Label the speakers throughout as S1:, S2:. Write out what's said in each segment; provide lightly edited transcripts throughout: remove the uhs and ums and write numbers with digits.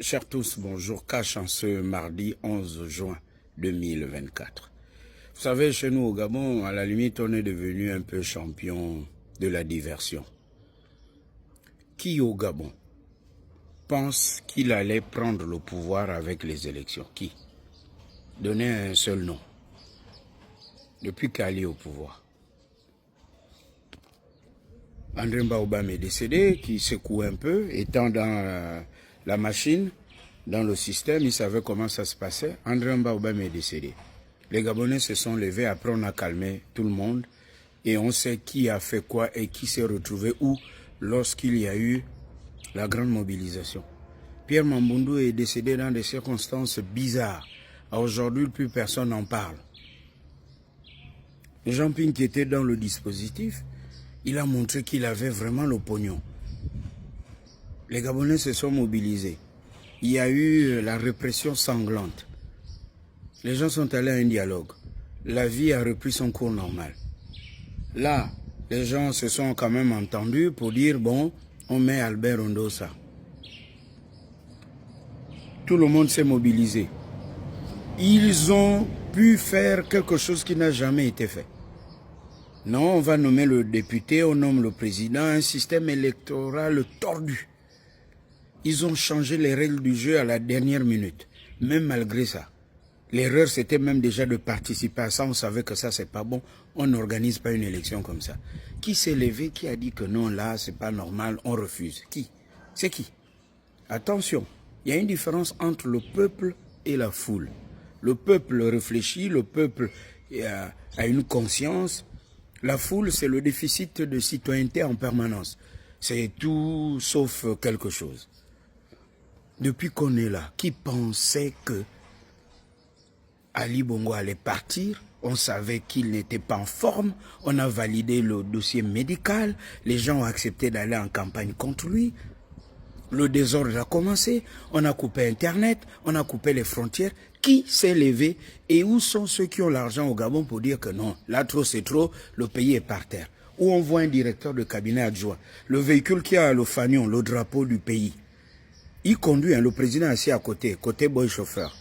S1: Chers tous, bonjour. Cache en ce mardi 11 juin 2024. Vous savez, chez nous au Gabon, à la limite, on est devenu un peu champion de la diversion. Qui au Gabon pense qu'il allait prendre le pouvoir avec les élections? Qui? Donnez un seul nom. Depuis qu'Ali est au pouvoir. André Mbaoubam est décédé, qui secoue un peu, étant dans la machine, dans le système, il savait comment ça se passait. André Mbaoubam est décédé. Les Gabonais se sont levés, après on a calmé tout le monde, et on sait qui a fait quoi et qui s'est retrouvé où lorsqu'il y a eu la grande mobilisation. Pierre Mamboundou est décédé dans des circonstances bizarres. Aujourd'hui, plus personne n'en parle. Jean Ping, qui était dans le dispositif, il a montré qu'il avait vraiment le pognon. Les Gabonais se sont mobilisés. Il y a eu la répression sanglante. Les gens sont allés à un dialogue. La vie a repris son cours normal. Là, les gens se sont quand même entendus pour dire, bon, on met Albert Ondossa. Tout le monde s'est mobilisé. Ils ont pu faire quelque chose qui n'a jamais été fait. Non, on va nommer le député, on nomme le président, un système électoral tordu. Ils ont changé les règles du jeu à la dernière minute, même malgré ça. L'erreur, c'était même déjà de participer à ça. On savait que ça, c'est pas bon. On n'organise pas une élection comme ça. Qui s'est levé, qui a dit que non, là, c'est pas normal, on refuse? Qui? C'est qui? Attention, il y a une différence entre le peuple et la foule. Le peuple réfléchit, le peuple a une conscience. La foule, c'est le déficit de citoyenneté en permanence. C'est tout sauf quelque chose. Depuis qu'on est là, qui pensait que Ali Bongo allait partir? On savait qu'il n'était pas en forme. On a validé le dossier médical. Les gens ont accepté d'aller en campagne contre lui. Le désordre a commencé. On a coupé Internet. On a coupé les frontières. Qui s'est levé? Et où sont ceux qui ont l'argent au Gabon pour dire que non, là trop c'est trop, le pays est par terre? Où on voit un directeur de cabinet adjoint. Le véhicule qui a le fanion, le drapeau du pays. Il conduit, le président assis à côté boy chauffeur.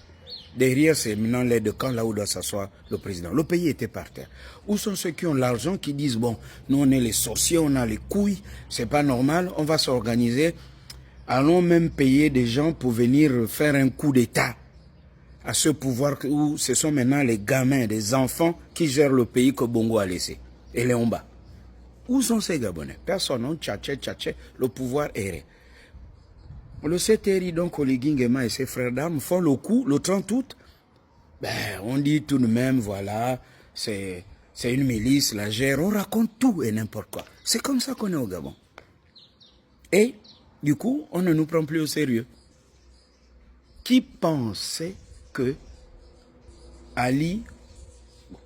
S1: Derrière, c'est maintenant l'aide de camp, là où doit s'asseoir le président. Le pays était par terre. Où sont ceux qui ont l'argent, qui disent, bon, nous on est les sorciers, on a les couilles, c'est pas normal, on va s'organiser. Allons même payer des gens pour venir faire un coup d'État à ce pouvoir où ce sont maintenant les gamins, des enfants qui gèrent le pays que Bongo a laissé. Et les Omba. Où sont ces Gabonais? Personne, non, tchatché, le pouvoir errait. Le CTRI, donc, Oligui Nguema et ses frères d'armes font le coup, le 30 août. Ben, on dit tout de même, voilà, c'est une milice, la gère, on raconte tout et n'importe quoi. C'est comme ça qu'on est au Gabon. Et, du coup, on ne nous prend plus au sérieux. Qui pensait que Ali,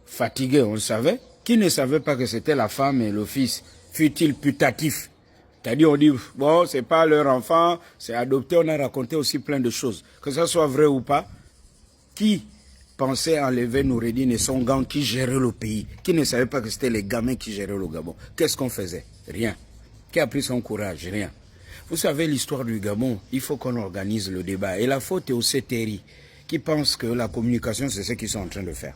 S1: fatigué, on le savait, qui ne savait pas que c'était la femme et le fils, fut-il putatif? C'est-à-dire, on dit, bon, c'est pas leur enfant, c'est adopté, on a raconté aussi plein de choses. Que ça soit vrai ou pas, qui pensait enlever Noureddine et son gang qui gérait le pays, qui ne savait pas que c'était les gamins qui géraient le Gabon? Qu'est-ce qu'on faisait? Rien. Qui a pris son courage? Rien. Vous savez, l'histoire du Gabon, il faut qu'on organise le débat. Et la faute est au CTRI, qui pense que la communication, c'est ce qu'ils sont en train de faire.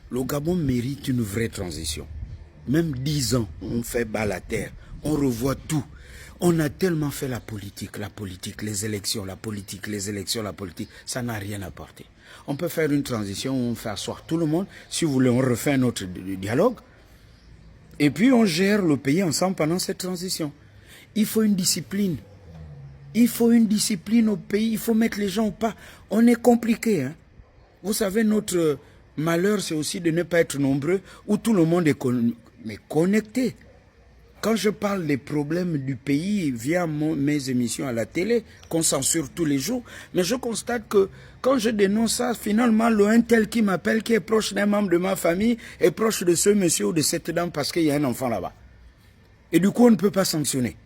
S1: Le Gabon mérite une vraie transition. Même 10 ans, on fait bas la terre, on revoit tout. On a tellement fait la politique, les élections, la politique, les élections, la politique. Ça n'a rien apporté. On peut faire une transition, on fait asseoir tout le monde. Si vous voulez, on refait un autre dialogue. Et puis, on gère le pays ensemble pendant cette transition. Il faut une discipline. Il faut une discipline au pays. Il faut mettre les gens au pas. On est compliqué, hein. Vous savez, notre malheur, c'est aussi de ne pas être nombreux, où tout le monde est connecté. Quand je parle des problèmes du pays via mes émissions à la télé, qu'on censure tous les jours, mais je constate que quand je dénonce ça, finalement, un tel qui m'appelle, qui est proche d'un membre de ma famille, est proche de ce monsieur ou de cette dame parce qu'il y a un enfant là-bas. Et du coup, on ne peut pas sanctionner.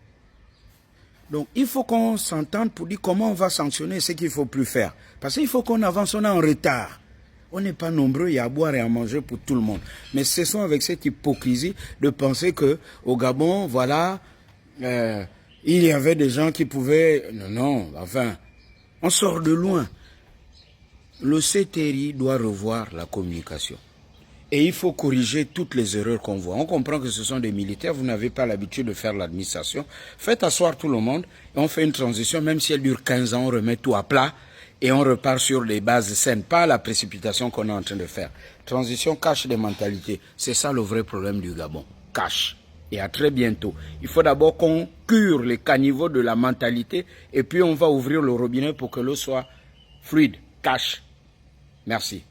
S1: Donc, il faut qu'on s'entende pour dire comment on va sanctionner ce qu'il ne faut plus faire. Parce qu'il faut qu'on avance, on est en retard. On n'est pas nombreux, il y a à boire et à manger pour tout le monde. Mais cessons avec cette hypocrisie de penser que au Gabon, voilà, Il y avait des gens qui pouvaient... Non, enfin, on sort de loin. Le CTRI doit revoir la communication. Et il faut corriger toutes les erreurs qu'on voit. On comprend que ce sont des militaires, vous n'avez pas l'habitude de faire l'administration. Faites asseoir tout le monde et on fait une transition, même si elle dure 15 ans, on remet tout à plat et on repart sur des bases saines, pas la précipitation qu'on est en train de faire. Transition cache des mentalités. C'est ça le vrai problème du Gabon. Cache. Et à très bientôt. Il faut d'abord qu'on cure les caniveaux de la mentalité et puis on va ouvrir le robinet pour que l'eau soit fluide. Cache. Merci.